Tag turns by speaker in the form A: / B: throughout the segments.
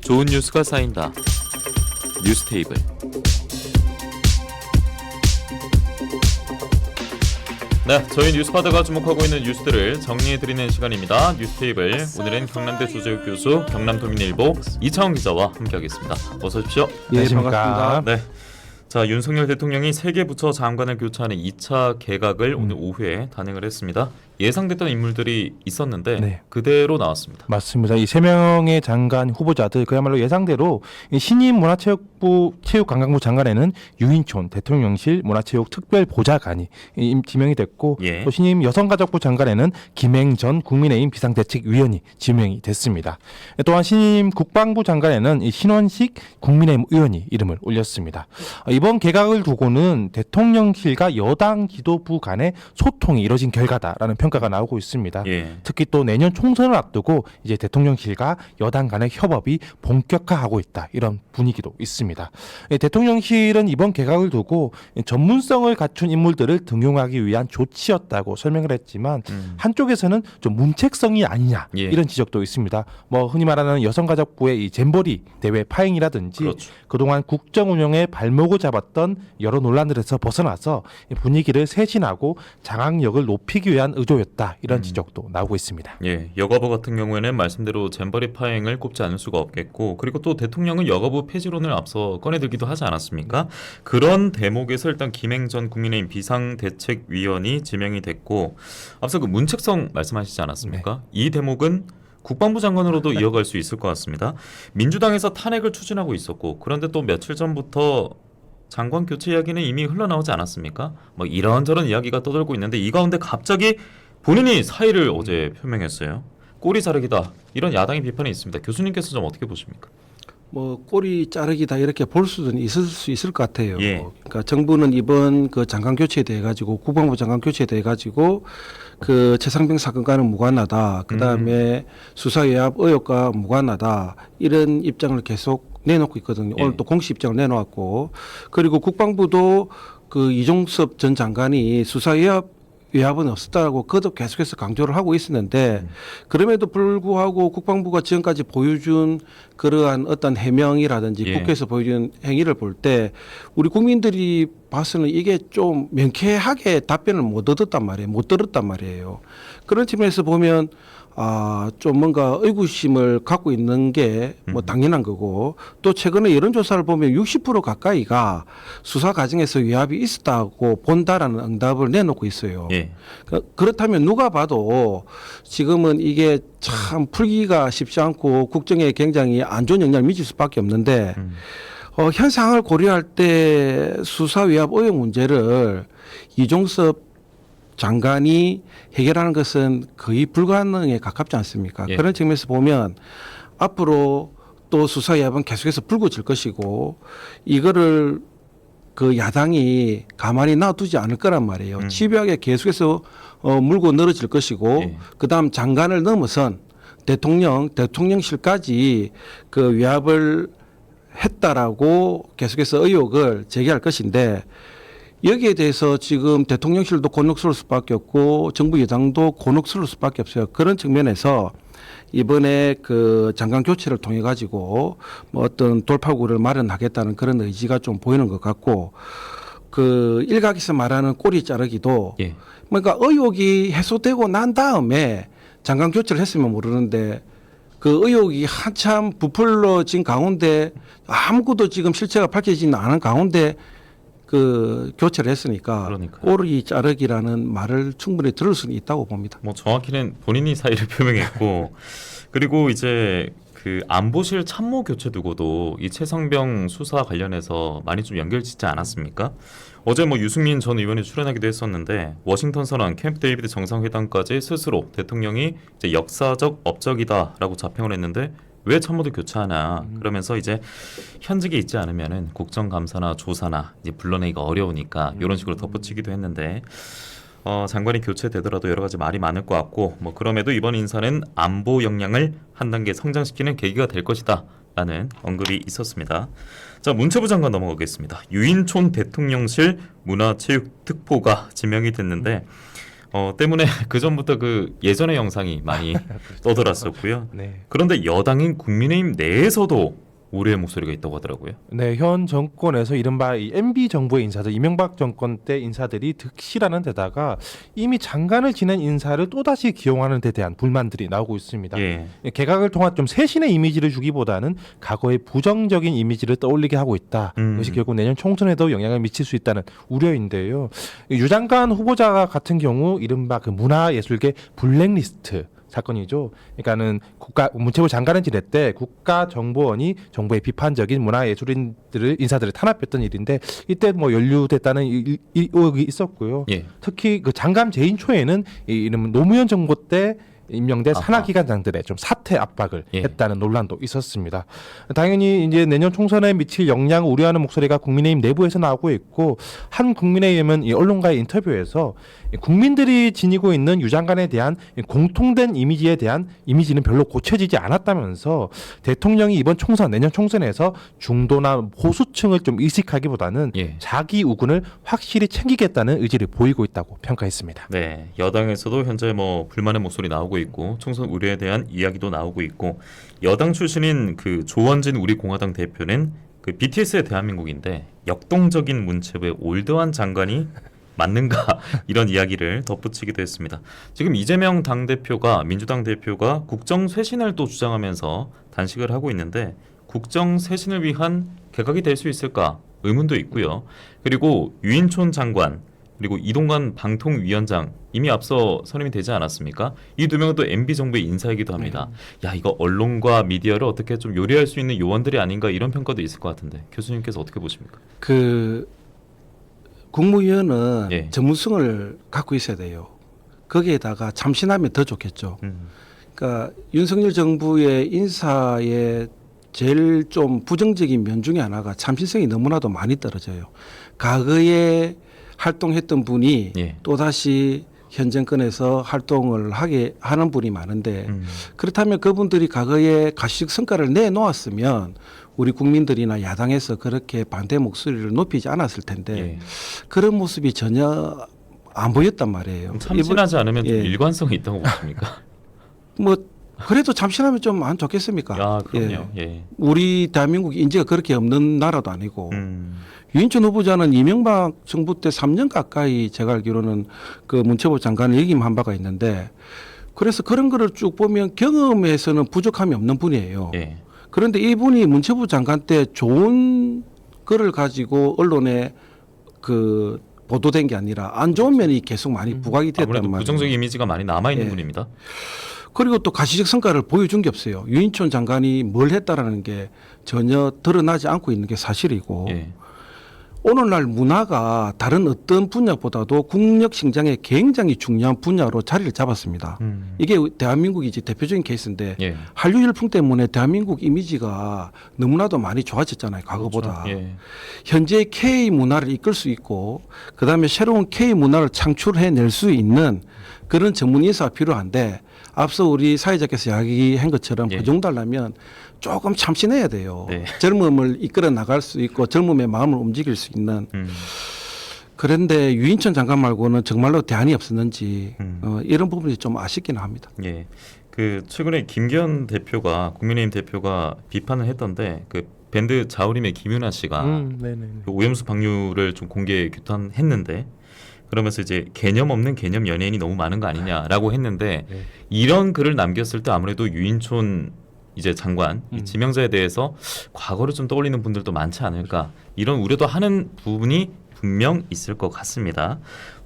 A: 좋은 뉴스가 쌓인다. 뉴스테이블. 네, 저희 뉴스파드가 주목하고 있는 뉴스들을 정리해드리는 시간입니다. 뉴스테이블. 오늘은 경남대 조재욱 교수, 경남도민일보 이창훈 기자와 함께하겠습니다. 어서 오십시오.
B: 예, 반갑습니다.
A: 네. 자, 윤석열 대통령이 세 개 부처 장관을 교체하는 2차 개각을 오늘 오후에 단행을 했습니다. 예상됐던 인물들이 있었는데
B: 네.
A: 그대로 나왔습니다.
B: 맞습니다. 이 세 명의 장관 후보자들 그야말로 예상대로 신임 문화체육부 체육관광부 장관에는 유인촌 대통령실 문화체육특별보좌관이 지명이 됐고
A: 예.
B: 또 신임 여성가족부 장관에는 김행전 국민의힘 비상대책위원이 지명이 됐습니다. 또한 신임 국방부 장관에는 이 신원식 국민의힘 의원이 이름을 올렸습니다. 이번 개각을 두고는 대통령실과 여당 지도부 간의 소통이 이뤄진 결과다라는 평가가 나오고 있습니다.
A: 예.
B: 특히 또 내년 총선을 앞두고 이제 대통령실과 여당 간의 협업이 본격화하고 있다 이런 분위기도 있습니다. 대통령실은 이번 개각을 두고 전문성을 갖춘 인물들을 등용하기 위한 조치였다고 설명을 했지만 한쪽에서는 좀 문책성이 아니냐
A: 예.
B: 이런 지적도 있습니다. 뭐 흔히 말하는 여성가족부의 이 잼버리 대회 파행이라든지
A: 그렇죠.
B: 그동안 국정 운영에 발목을 잡았던 여러 논란들에서 벗어나서 분위기를 쇄신하고 장악력을 높이기 위한 의도였다 이런 지적도 나오고 있습니다.
A: 예, 여가부 같은 경우에는 말씀대로 잼버리 파행을 꼽지 않을 수가 없겠고, 그리고 또 대통령은 여가부 폐지론을 앞서 꺼내들기도 하지 않았습니까? 그런 대목에서 일단 김행전 국민의힘 비상대책위원이 지명이 됐고, 앞서 그 문책성 말씀하시지 않았습니까?
B: 네.
A: 이 대목은 국방부 장관으로도 이어갈 수 있을 것 같습니다. 민주당에서 탄핵을 추진하고 있었고, 그런데 또 며칠 전부터 장관 교체 이야기는 이미 흘러나오지 않았습니까? 뭐 이런저런 이야기가 떠돌고 있는데 이 가운데 갑자기 본인이 사의를 어제 표명했어요. 꼬리 자르기다 이런 야당의 비판이 있습니다. 교수님께서 좀 어떻게 보십니까?
C: 뭐 꼬리 자르기다 이렇게 볼 수도 있을 수 있을 것 같아요.
A: 예.
C: 그러니까 정부는 이번 그 장관 교체에 대해 가지고 국방부 장관 교체에 대해 가지고 그 최상병 사건과는 무관하다. 그다음에 수사 외압 의혹과 무관하다. 이런 입장을 계속 내놓고 있거든요.
A: 예.
C: 오늘 또 공식 입장을 내놓았고, 그리고 국방부도 그 이종섭 전 장관이 수사 외압은 없었다고 그것도 계속해서 강조를 하고 있었는데 그럼에도 불구하고 국방부가 지금까지 보여준 그러한 어떤 해명이라든지
A: 예.
C: 국회에서 보여준 행위를 볼 때 우리 국민들이 봐서는 이게 좀 명쾌하게 답변을 못 들었단 말이에요. 그런 측면에서 보면 좀 뭔가 의구심을 갖고 있는 게 뭐 당연한 거고, 또 최근에 여론조사를 보면 60% 가까이가 수사 과정에서 위압이 있었다고 본다라는 응답을 내놓고 있어요.
A: 예.
C: 그렇다면 누가 봐도 지금은 이게 참 풀기가 쉽지 않고 국정에 굉장히 안 좋은 영향을 미칠 수밖에 없는데 현 상황을 고려할 때 수사 위압 의혹 문제를 이종섭 장관이 해결하는 것은 거의 불가능에 가깝지 않습니까?
A: 예.
C: 그런 측면에서 보면 앞으로 또 수사 위압은 계속해서 불거질 것이고 이거를 그 야당이 가만히 놔두지 않을 거란 말이에요. 집요하게 계속해서 물고 늘어질 것이고
A: 예.
C: 그다음 장관을 넘어선 대통령실까지 그 위압을 했다라고 계속해서 의혹을 제기할 것인데 여기에 대해서 지금 대통령실도 곤혹스러울 수밖에 없고 정부 여당도 곤혹스러울 수밖에 없어요. 그런 측면에서 이번에 그 장관 교체를 통해 가지고 뭐 어떤 돌파구를 마련하겠다는 그런 의지가 좀 보이는 것 같고, 그 일각에서 말하는 꼬리 자르기도
A: 예.
C: 그러니까 의혹이 해소되고 난 다음에 장관 교체를 했으면 모르는데 그 의혹이 한참 부풀러진 가운데 아무것도 지금 실체가 밝혀지지 않은 가운데 그 교체를 했으니까
A: 그러니까요.
C: 꼬리 자르기라는 말을 충분히 들을 수는 있다고 봅니다.
A: 뭐 정확히는 본인이 사의를 표명했고 그리고 이제 그 안보실 참모 교체 두고도 이 최상병 수사 관련해서 많이 좀 연결짓지 않았습니까? 어제 뭐 유승민 전 의원이 출연하기도 했었는데 워싱턴 선언, 캠프 데이비드 정상회담까지 스스로 대통령이 이제 역사적 업적이다라고 자평을 했는데 왜 참모들 교체하나 그러면서 이제 현직에 있지 않으면은 국정감사나 조사나 이제 불러내기가 어려우니까 이런 식으로 덧붙이기도 했는데 장관이 교체되더라도 여러 가지 말이 많을 것 같고 뭐 그럼에도 이번 인사는 안보 역량을 한 단계 성장시키는 계기가 될 것이다 라는 언급이 있었습니다. 자, 문체부 장관 넘어가겠습니다. 유인촌 대통령실 문화체육특보가 지명이 됐는데 때문에 그 전부터 그 예전의 영상이 많이 떠돌았었고요.
B: 네.
A: 그런데 여당인 국민의힘 내에서도 우려의 목소리가 있다고 하더라고요.
B: 네, 현 정권에서 이른바 이 MB 정부의 인사들, 이명박 정권 때 인사들이 득실하는 데다가 이미 장관을 지낸 인사를 또다시 기용하는 데 대한 불만들이 나오고 있습니다.
A: 예.
B: 개각을 통한 좀 새신의 이미지를 주기보다는 과거의 부정적인 이미지를 떠올리게 하고 있다. 이것이 결국 내년 총선에도 영향을 미칠 수 있다는 우려인데요. 유 장관 후보자 같은 경우 이른바 그 문화예술계 블랙리스트 사건이죠. 그러니까는 문체부 장관을 지낼 때 국가정보원이 정부의 비판적인 문화예술인들을 인사들을 탄압했던 일인데 이때 뭐 연루됐다는 의혹이 있었고요.
A: 예.
B: 특히 그 장관 재임 초에는 이름 노무현 정부 때 임명된 산하기관장들의 좀 사퇴 압박을
A: 예.
B: 했다는 논란도 있었습니다. 당연히 이제 내년 총선에 미칠 영향을 우려하는 목소리가 국민의힘 내부에서 나오고 있고 한 국민의힘은 이 언론과의 인터뷰에서 국민들이 지니고 있는 유 장관에 대한 공통된 이미지에 대한 이미지는 별로 고쳐지지 않았다면서 대통령이 이번 총선 내년 총선에서 중도나 보수층을 좀 의식하기보다는
A: 예.
B: 자기 우군을 확실히 챙기겠다는 의지를 보이고 있다고 평가했습니다.
A: 네, 여당에서도 현재 뭐 불만의 목소리 나오고 있고 총선 우려에 대한 이야기도 나오고 있고 여당 출신인 그 조원진 우리 공화당 대표는 그 BTS의 대한민국인데 역동적인 문체부의 올드한 장관이 맞는가 이런 이야기를 덧붙이기도 했습니다. 지금 이재명 당대표가 민주당 대표가 국정 쇄신을 또 주장하면서 단식을 하고 있는데 국정 쇄신을 위한 개각이 될 수 있을까 의문도 있고요. 그리고 유인촌 장관 그리고 이동관 방통위원장 이미 앞서 선임이 되지 않았습니까? 이 두 명은 또 MB 정부의 인사이기도 합니다. 야, 이거 언론과 미디어를 어떻게 좀 요리할 수 있는 요원들이 아닌가 이런 평가도 있을 것 같은데 교수님께서 어떻게 보십니까?
C: 그 국무위원은
A: 예.
C: 전문성을 갖고 있어야 돼요. 거기에다가 참신하면 더 좋겠죠. 그러니까 윤석열 정부의 인사에 제일 좀 부정적인 면 중에 하나가 참신성이 너무나도 많이 떨어져요. 과거에 활동했던 분이
A: 예.
C: 또다시 현 정권에서 활동을 하게 하는 분이 많은데 그렇다면 그분들이 과거에 가시적 성과를 내놓았으면 우리 국민들이나 야당에서 그렇게 반대 목소리를 높이지 않았을 텐데
A: 예.
C: 그런 모습이 전혀 안 보였단 말이에요.
A: 참신하지 않으면 좀
C: 예.
A: 일관성이 있다고 보십니까?
C: 뭐 그래도 참신하면 좀 안 좋겠습니까?
A: 야, 그럼요. 예.
C: 우리 대한민국 인재가 그렇게 없는 나라도 아니고 유인촌 후보자는 이명박 정부 때 3년 가까이 제가 알기로는 그 문체부 장관을 역임한 바가 있는데 그래서 그런 거를 쭉 보면 경험에서는 부족함이 없는 분이에요.
A: 예.
C: 그런데 이분이 문체부 장관 때 좋은 거를 가지고 언론에 그 보도된 게 아니라 안 좋은 면이 계속 많이 부각이 됐단
A: 아무래도
C: 말이에요.
A: 부정적 이미지가 많이 남아 있는
C: 예.
A: 분입니다.
C: 그리고 또 가시적 성과를 보여준 게 없어요. 유인촌 장관이 뭘 했다라는 게 전혀 드러나지 않고 있는 게 사실이고
A: 예.
C: 오늘날 문화가 다른 어떤 분야보다도 국력 신장에 굉장히 중요한 분야로 자리를 잡았습니다. 이게 대한민국이 이제 대표적인 케이스인데
A: 예.
C: 한류 열풍 때문에 대한민국 이미지가 너무나도 많이 좋아졌잖아요. 과거보다.
A: 예.
C: 현재 K 문화를 이끌 수 있고 그다음에 새로운 K 문화를 창출해낼 수 있는 그런 전문 인사가 필요한데 앞서 우리 사회자께서 이야기한 것처럼
A: 예.
C: 그 정도 하려면 조금 참신해야 돼요.
A: 네.
C: 젊음을 이끌어 나갈 수 있고 젊음의 마음을 움직일 수 있는. 그런데 유인촌 장관 말고는 정말로 대안이 없었는지 이런 부분이 좀 아쉽기는 합니다.
A: 예. 그 최근에 김기현 대표가 국민의힘 대표가 비판을 했던데 그 밴드 자우림의 김윤아 씨가
B: 네네.
A: 그 오염수 방류를 좀 공개 규탄했는데 그러면서 이제 개념 없는 개념 연예인이 너무 많은 거 아니냐라고 했는데
B: 네.
A: 이런 글을 남겼을 때 아무래도 유인촌 이제 장관 이 지명자에 대해서 과거를 좀 떠올리는 분들도 많지 않을까 이런 우려도 하는 부분이 분명 있을 것 같습니다.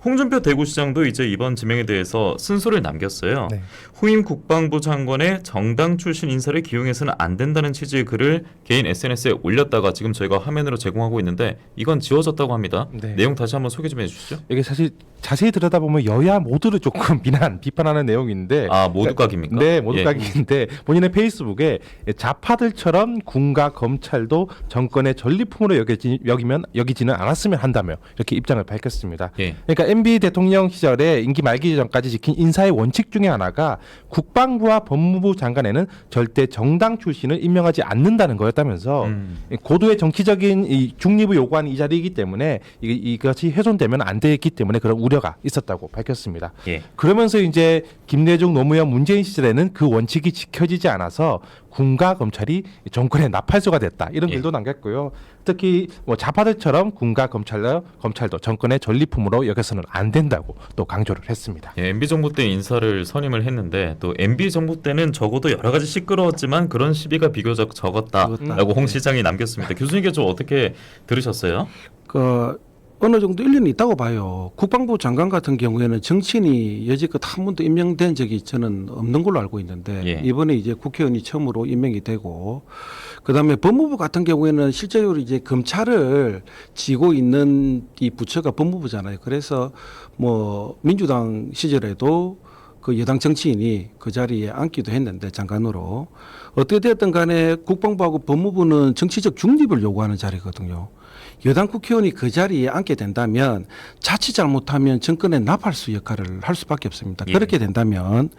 A: 홍준표 대구시장도 이제 이번 지명에 대해서 쓴소리를 남겼어요.
B: 네.
A: 후임 국방부 장관의 정당 출신 인사를 기용해서는 안 된다는 취지의 글을 개인 SNS에 올렸다가 지금 저희가 화면으로 제공하고 있는데 이건 지워졌다고 합니다.
B: 네.
A: 내용 다시 한번 소개 좀 해주시죠.
B: 이게 사실 자세히 들여다보면 여야 모두를 조금 비판하는 내용인데
A: 아 모두 각입니까?
B: 네, 모두
A: 예.
B: 각인데 본인의 페이스북에 좌파들처럼 군과 검찰도 정권의 전리품으로 여기지는 않았으면 한다며 한다며 이렇게 입장을 밝혔습니다.
A: 예.
B: 그러니까 MB 대통령 시절에 임기 말기 전까지 지킨 인사의 원칙 중에 하나가 국방부와 법무부 장관에는 절대 정당 출신을 임명하지 않는다는 거였다면서 고도의 정치적인 이 중립을 요구하는 이 자리이기 때문에 이것이 훼손되면 안 되기 때문에 그런 우려가 있었다고 밝혔습니다.
A: 예.
B: 그러면서 이제 김대중, 노무현, 문재인 시절에는 그 원칙이 지켜지지 않아서 군과 검찰이 정권의 나팔수가 됐다 이런
A: 예.
B: 글도 남겼고요. 특히 뭐 좌파들처럼 군과 검찰도 정권의 전리품으로 여겨서는 안 된다고 또 강조를 했습니다.
A: 예, MB 정부 때 인사를 선임을 했는데 또 MB 정부 때는 적어도 여러 가지 시끄러웠지만 그런 시비가 비교적 적었다라고 홍 시장이 남겼습니다. 교수님께 좀 어떻게 들으셨어요?
C: 그 어느 정도 일리는 있다고 봐요. 국방부 장관 같은 경우에는 정치인이 여지껏 한 번도 임명된 적이 저는 없는 걸로 알고 있는데
A: 예.
C: 이번에 이제 국회의원이 처음으로 임명이 되고 그다음에 법무부 같은 경우에는 실제로 이제 검찰을 지고 있는 이 부처가 법무부잖아요. 그래서 뭐 민주당 시절에도 그 여당 정치인이 그 자리에 앉기도 했는데 장관으로 어떻게 되었든 간에 국방부하고 법무부는 정치적 중립을 요구하는 자리거든요. 여당 국회의원이 그 자리에 앉게 된다면 자칫 잘못하면 정권의 나팔수 역할을 할 수밖에 없습니다.
A: 예.
C: 그렇게 된다면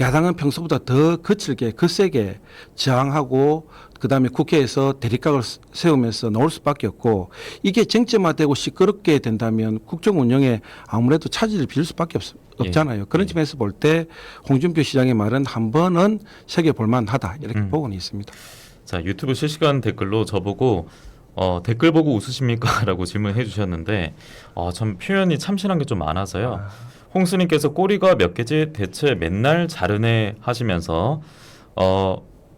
C: 야당은 평소보다 더 거칠게 거세게 저항하고 그다음에 국회에서 대립각을 세우면서 나올 수밖에 없고 이게 쟁점화되고 시끄럽게 된다면 국정 운영에 아무래도 차질을 빚을 수밖에 없잖아요. 그런 점에서 볼 때 홍준표 시장의 말은 한 번은 새겨볼 만하다 이렇게 보고는 있습니다.
A: 자, 유튜브 실시간 댓글로 저보고 댓글 보고 웃으십니까? 라고 질문해 주셨는데 참 표현이 참신한 게 좀 많아서요. 홍수님께서 꼬리가 몇 개지 대체 맨날 자르네 하시면서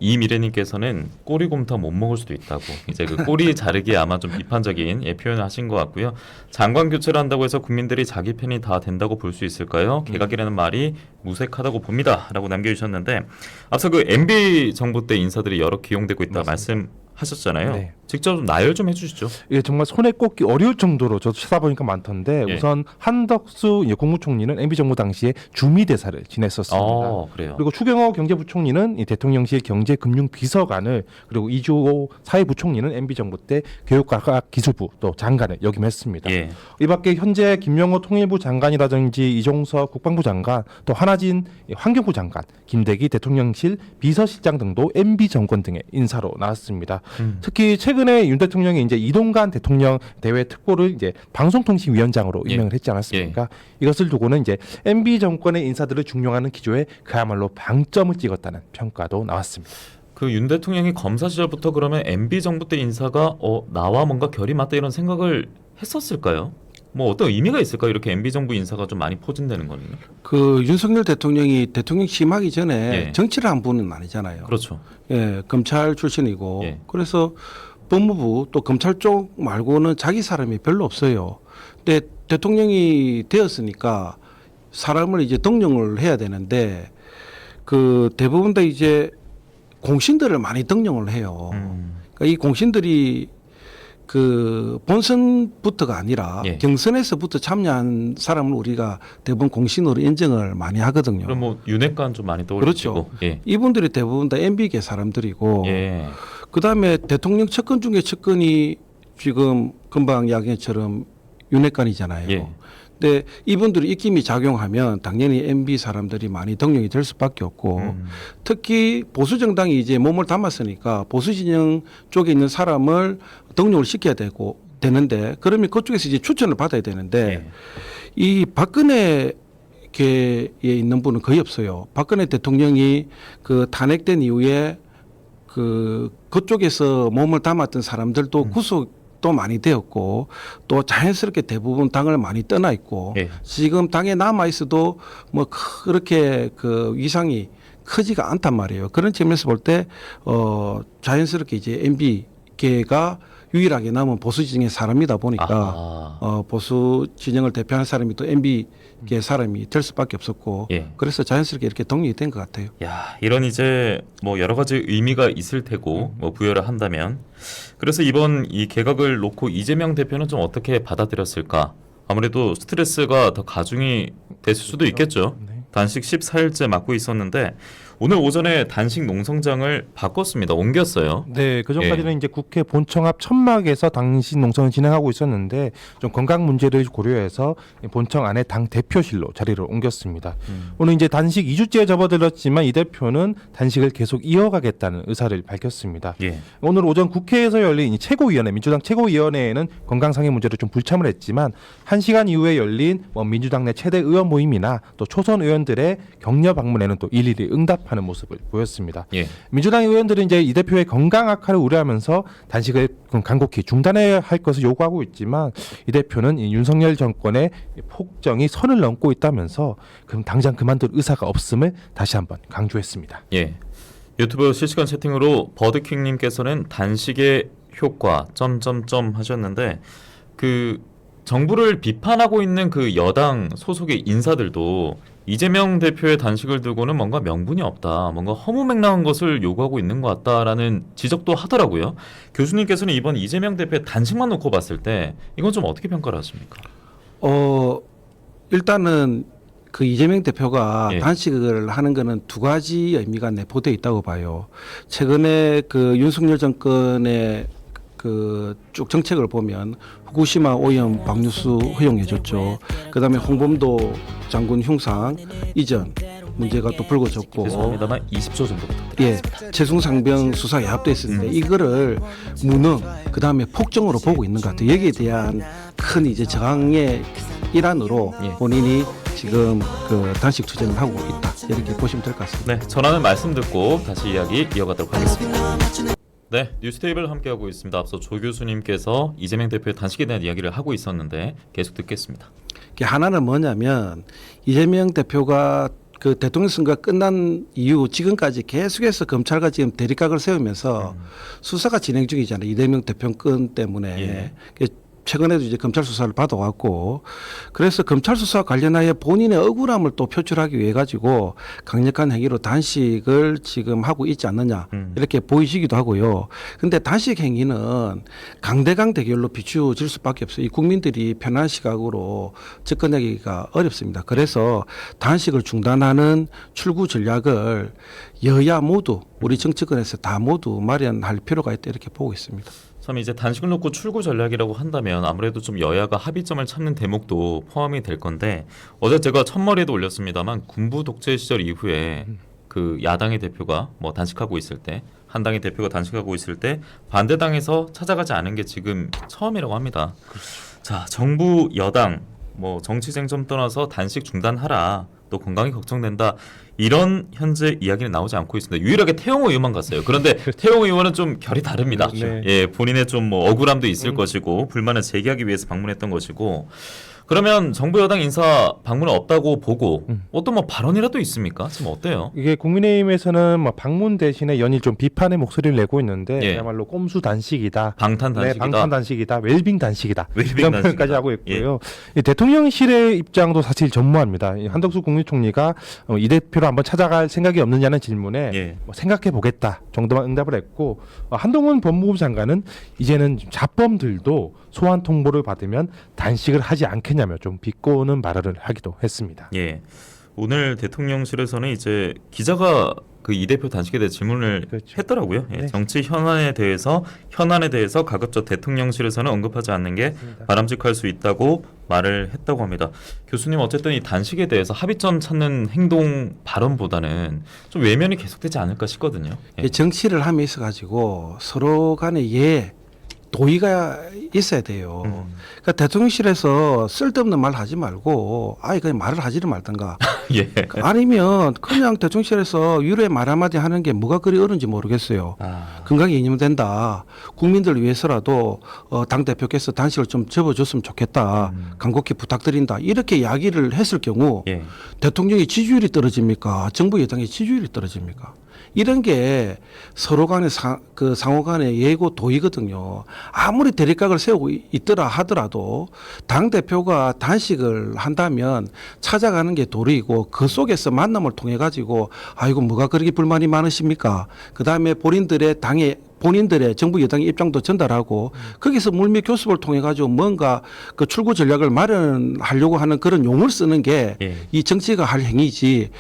A: 이미래님께서는 꼬리곰탕 못 먹을 수도 있다고 이제 그 꼬리 자르기 아마 좀 비판적인 표현을 하신 것 같고요. 장관 교체를 한다고 해서 국민들이 자기 편이 다 된다고 볼 수 있을까요? 개각이라는 말이 무색하다고 봅니다라고 남겨주셨는데 앞서 그 MB 정부 때 인사들이 여러 기용되고 있다 말씀하셨잖아요.
B: 네.
A: 직접 좀 나열 좀 해주시죠.
B: 이게 정말 손에 꼽기 어려울 정도로 저도 찾아보니까 많던데
A: 예.
B: 우선 한덕수 국무총리는 MB 정부 당시에 주미대사를 지냈었습니다.
A: 그래요.
B: 그리고 추경호 경제부총리는 이 대통령실 경제금융비서관을 그리고 이주호 사회부총리는 MB 정부 때 교육과학기술부 또 장관을 역임했습니다.
A: 예.
B: 이밖에 현재 김영호 통일부 장관이라든지 이종석 국방부 장관 또 한하진 환경부 장관 김대기 대통령실 비서실장 등도 MB 정권 등의 인사로 나왔습니다. 특히 최근에 윤 대통령이 이제 이동관 대통령 대외 특보를 이제 방송통신위원장으로
A: 예.
B: 임명을 했지 않았습니까? 이것을 두고는 이제 MB 정권의 인사들을 중용하는 기조에 그야말로 방점을 찍었다는 평가도 나왔습니다.
A: 그 윤 대통령이 검사 시절부터 그러면 MB 정부 때 인사가 나와 뭔가 결이 맞다 이런 생각을 했었을까요? 뭐 어떤 의미가 있을까요? 이렇게 MB 정부 인사가 좀 많이 포진되는 거는요.
C: 그 윤석열 대통령이 대통령 취임하기 전에
A: 예.
C: 정치를 한 분은 아니잖아요.
A: 그렇죠.
C: 예, 검찰 출신이고
A: 예.
C: 그래서 법무부 또 검찰 쪽 말고는 자기 사람이 별로 없어요. 근데 대통령이 되었으니까 사람을 이제 등용을 해야 되는데 그 대부분 다 이제 공신들을 많이 등용을 해요. 그러니까 이 공신들이 그 본선부터가 아니라
A: 예.
C: 경선에서부터 참여한 사람을 우리가 대부분 공신으로 인정을 많이 하거든요.
A: 그럼 뭐 윤핵관 좀 많이 떠올리시고.
C: 그렇죠.
A: 예.
C: 이분들이 대부분 다 MB계 사람들이고
A: 예.
C: 그다음에 대통령 측근 중에 측근이 지금 금방 이야기처럼 윤핵관이잖아요.
A: 예.
C: 근데 이분들이 입김이 작용하면 당연히 MB 사람들이 많이 등용이 될 수밖에 없고 특히 보수 정당이 이제 몸을 담았으니까 보수 진영 쪽에 있는 사람을 등용을 시켜야 되는데 그러면 그쪽에서 이제 추천을 받아야 되는데
A: 예.
C: 이 박근혜 계에 있는 분은 거의 없어요. 박근혜 대통령이 그 탄핵된 이후에 그쪽에서 몸을 담았던 사람들도 구속도 많이 되었고 또 자연스럽게 대부분 당을 많이 떠나 있고
A: 예.
C: 지금 당에 남아 있어도 뭐 그렇게 그 위상이 크지가 않단 말이에요. 그런 측면에서 볼 때 자연스럽게 이제 MB계가 유일하게 남은 보수 진영의 사람이다 보니까 보수 진영을 대표하는 사람이 또 MB계 사람이 될 수밖에 없었고
A: 예.
C: 그래서 자연스럽게 이렇게 독립이 된 것 같아요.
A: 야, 이런 이제 뭐 여러 가지 의미가 있을 테고 뭐 부여를 한다면 그래서 이번 이 개각을 놓고 이재명 대표는 좀 어떻게 받아들였을까? 아무래도 스트레스가 더 가중이 됐을 수도 있겠죠.
B: 네.
A: 단식 14일째 맞고 있었는데 오늘 오전에 단식 농성장을 바꿨습니다. 옮겼어요.
B: 네, 그 전까지는 이제 국회 본청 앞 천막에서 당시 농성을 진행하고 있었는데 좀 건강 문제를 고려해서 본청 안에 당 대표실로 자리를 옮겼습니다. 오늘 이제 단식 2주째 접어들었지만 이 대표는 단식을 계속 이어가겠다는 의사를 밝혔습니다.
A: 예.
B: 오늘 오전 국회에서 열린 이 최고위원회, 민주당 최고위원회에는 건강상의 문제로 좀 불참을 했지만 1시간 이후에 열린 민주당 내 최대 의원 모임이나 또 초선 의원들의 격려 방문에는 또 일일이 응답하는 모습을 보였습니다.
A: 예.
B: 민주당 의원들은 이제 이 대표의 건강 악화를 우려하면서 단식을 간곡히 중단해야 할 것을 요구하고 있지만 이 대표는 이 윤석열 정권의 폭정이 선을 넘고 있다면서 그럼 당장 그만둘 의사가 없음을 다시 한번 강조했습니다.
A: 예. 유튜브 실시간 채팅으로 버드킹님께서는 단식의 효과 점점점 하셨는데 그 정부를 비판하고 있는 그 여당 소속의 인사들도 이재명 대표의 단식을 두고는 뭔가 명분이 없다, 뭔가 허무맹랑한 것을 요구하고 있는 것 같다라는 지적도 하더라고요. 교수님께서는 이번 이재명 대표의 단식만 놓고 봤을 때 이건 좀 어떻게 평가를 하십니까?
C: 일단은 그 이재명 대표가
A: 예.
C: 단식을 하는 거는 두 가지 의미가 내포되어 있다고 봐요. 최근에 그 윤석열 정권의 그 쭉 정책을 보면 후쿠시마 오염 방류수 허용해줬죠. 그다음에 홍범도 장군 흉상 이전 문제가 또 불거졌고,
A: 죄송합니다만 20초 정도 부탁드립니다.
C: 예, 최승상병 수사에 합의했었는데 이거를 무능, 그다음에 폭정으로 보고 있는 것 같아요. 여기에 대한 큰 이제 저항의 일환으로
A: 예.
C: 본인이 지금 그 단식 투쟁을 하고 있다, 이렇게 보시면 될 것 같습니다.
A: 네, 전하는 말씀 듣고 다시 이야기 이어가도록 하겠습니다. 네, 뉴스테이블 함께하고 있습니다. 앞서 조 교수님께서 이재명 대표의 단식에 대한 이야기를 하고 있었는데 계속 듣겠습니다.
C: 하나는 뭐냐면 이재명 대표가 그 대통령 선거가 끝난 이후 지금까지 계속해서 검찰과 지금 대립각을 세우면서 수사가 진행 중이잖아요. 이재명 대표 건 때문에.
A: 예.
C: 최근에도 이제 검찰 수사를 받아왔고, 그래서 검찰 수사와 관련하여 본인의 억울함을 또 표출하기 위해 가지고 강력한 행위로 단식을 지금 하고 있지 않느냐, 이렇게 보이시기도 하고요. 근데 단식 행위는 강대강 대결로 비추어질 수밖에 없어요. 이 국민들이 편한 시각으로 접근하기가 어렵습니다. 그래서 단식을 중단하는 출구 전략을 여야 모두, 우리 정치권에서 다 모두 마련할 필요가 있다, 이렇게 보고 있습니다.
A: 참 이제 단식을 놓고 출구 전략이라고 한다면 아무래도 좀 여야가 합의점을 찾는 대목도 포함이 될 건데, 어제 제가 첫머리에도 올렸습니다만 군부 독재 시절 이후에 그 야당의 대표가 뭐 단식하고 있을 때, 한당의 대표가 단식하고 있을 때 반대당에서 찾아가지 않은 게 지금 처음이라고 합니다. 자, 정부 여당 뭐 정치 쟁점 떠나서 단식 중단하라, 또 건강이 걱정된다, 이런 현재 이야기는 나오지 않고 있습니다. 유일하게 태영호 의원만 갔어요. 그런데 태영호 의원은 좀 결이 다릅니다.
B: 네.
A: 예, 본인의 좀 뭐 억울함도 있을 것이고 불만을 제기하기 위해서 방문했던 것이고. 그러면 정부 여당 인사 방문은 없다고 보고 어떤 뭐 발언이라도 있습니까? 지금 어때요?
B: 이게 국민의힘에서는 뭐 방문 대신에 연일 좀 비판의 목소리를 내고 있는데
A: 예.
B: 그야말로 꼼수 단식이다,
A: 방탄 단식이다.
B: 네, 방탄 단식이다, 웰빙 단식이다,
A: 웰빙
B: 이런
A: 단식이다.
B: 표현까지 하고 있고요. 이 대통령실의 입장도 사실 전무합니다. 이 한덕수 국무총리가 이 대표를 한번 찾아갈 생각이 없느냐는 질문에
A: 예.
B: 뭐 생각해 보겠다 정도만 응답을 했고, 한동훈 법무부 장관은 이제는 자범들도 소환 통보를 받으면 단식을 하지 않겠냐며 좀 비꼬는 발언을 하기도 했습니다.
A: 예. 오늘 대통령실에서는 이제 기자가 그 이 대표 단식에 대해 질문을
B: 그렇죠.
A: 했더라고요. 예,
B: 네.
A: 정치 현안에 대해서 가급적 대통령실에서는 언급하지 않는 게 바람직할 수 있다고 말을 했다고 합니다. 교수님, 어쨌든 이 단식에 대해서 합의점 찾는 행동 발언보다는 좀 외면이 계속되지 않을까 싶거든요. 예.
C: 정치를 함에 있어 가지고 서로 간에 도의가 있어야 돼요. 그러니까 대통령실에서 쓸데없는 말 하지 말고 아예 그냥 말을 하지를 말든가.
A: 예.
C: 아니면 그냥 대통령실에서 위로의 말 한마디 하는 게 뭐가 그리 어려운지 모르겠어요. 건강에 이념 된다. 국민들을 위해서라도 당대표께서 단식을 좀 접어줬으면 좋겠다. 간곡히 부탁드린다. 이렇게 이야기를 했을 경우
A: 예.
C: 대통령의 지지율이 떨어집니까? 정부 여당의 지지율이 떨어집니까? 이런 게 서로 간의 상호 간의 예고 도의거든요. 아무리 대립각을 세우고 있더라 하더라도 당대표가 단식을 한다면 찾아가는 게 도리이고, 그 속에서 만남을 통해 가지고 아이고 뭐가 그렇게 불만이 많으십니까? 그다음에 본인들의 정부 여당의 입장도 전달하고 거기서 물밑 교섭을 통해 가지고 뭔가 그 출구 전략을 마련하려고 하는 그런 용을 쓰는 게 이
A: 예.
C: 정치가 할 행위지,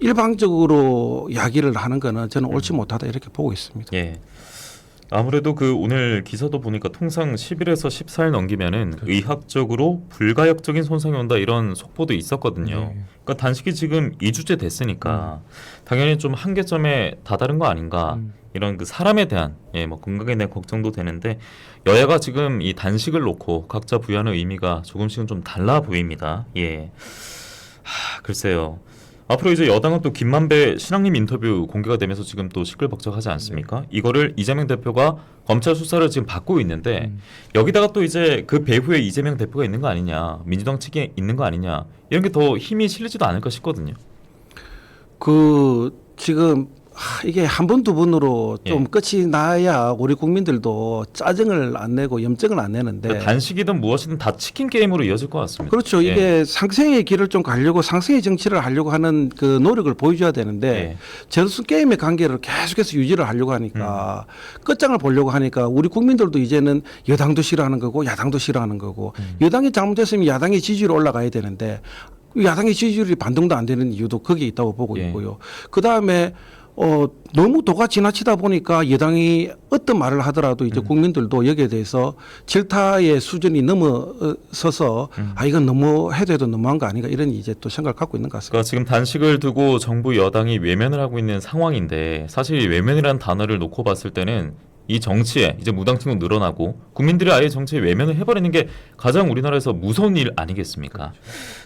C: 일방적으로 이야기를 하는 거는 저는 옳지 못하다 이렇게 보고 있습니다.
A: 예. 아무래도 그 오늘 기사도 보니까 통상 10일에서 14일 넘기면은
B: 그렇죠.
A: 의학적으로 불가역적인 손상이 온다 이런 속보도 있었거든요.
B: 네.
A: 그러니까 단식이 지금 2주째 됐으니까 당연히 좀 한계점에 다다른 거 아닌가 이런 그 사람에 대한 뭐 건강에 대한 걱정도 되는데 여야가 지금 이 단식을 놓고 각자 부여하는 의미가 조금씩은 좀 달라 보입니다. 예. 글쎄요. 앞으로 이제 여당은 또 김만배 신앙님 인터뷰 공개가 되면서 지금 또 시끌벅적하지 않습니까? 이거를 이재명 대표가 검찰 수사를 지금 받고 있는데 여기다가 또 이제 그 배후에 이재명 대표가 있는 거 아니냐, 민주당 측에 있는 거 아니냐 이런 게 더 힘이 실리지도 않을까 싶거든요.
C: 그 지금 이게 한 번 두 번으로 좀
A: 예.
C: 끝이 나야 우리 국민들도 짜증을 안 내고 염증을 안 내는데
A: 그러니까 단식이든 무엇이든 다 치킨 게임으로 이어질 것 같습니다.
C: 그렇죠.
A: 예.
C: 이게 상생의 길을 좀 가려고 상생의 정치를 하려고 하는 그 노력을 보여줘야 되는데
A: 예.
C: 제로스 게임의 관계를 계속해서 유지를 하려고 하니까 끝장을 보려고 하니까 우리 국민들도 이제는 여당도 싫어하는 거고 야당도 싫어하는 거고 여당이 잘못했으면 야당의 지지율이 올라가야 되는데 야당의 지지율이 반등도 안 되는 이유도 거기에 있다고 보고
A: 예.
C: 있고요. 그 다음에 너무 도가 지나치다 보니까 여당이 어떤 말을 하더라도 이제 국민들도 여기에 대해서 질타의 수준이 넘어서서 이건 너무 해도 너무한 거 아닌가 이런 이제 또 생각을 갖고 있는 것 같습니다.
A: 그러니까 지금 단식을 두고 정부 여당이 외면을 하고 있는 상황인데 사실 이 외면이라는 단어를 놓고 봤을 때는 이 정치에 이제 무당층도 늘어나고 국민들이 아예 정치에 외면을 해버리는 게 가장 우리나라에서 무서운 일 아니겠습니까?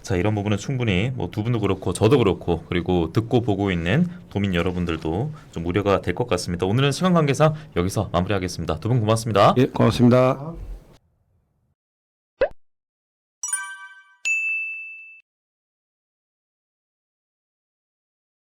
A: 자, 이런 부분은 충분히 뭐 두 분도 그렇고 저도 그렇고 그리고 듣고 보고 있는 도민 여러분들도 좀 우려가 될 것 같습니다. 오늘은 시간 관계상 여기서 마무리하겠습니다. 두 분 고맙습니다.
C: 예, 고맙습니다.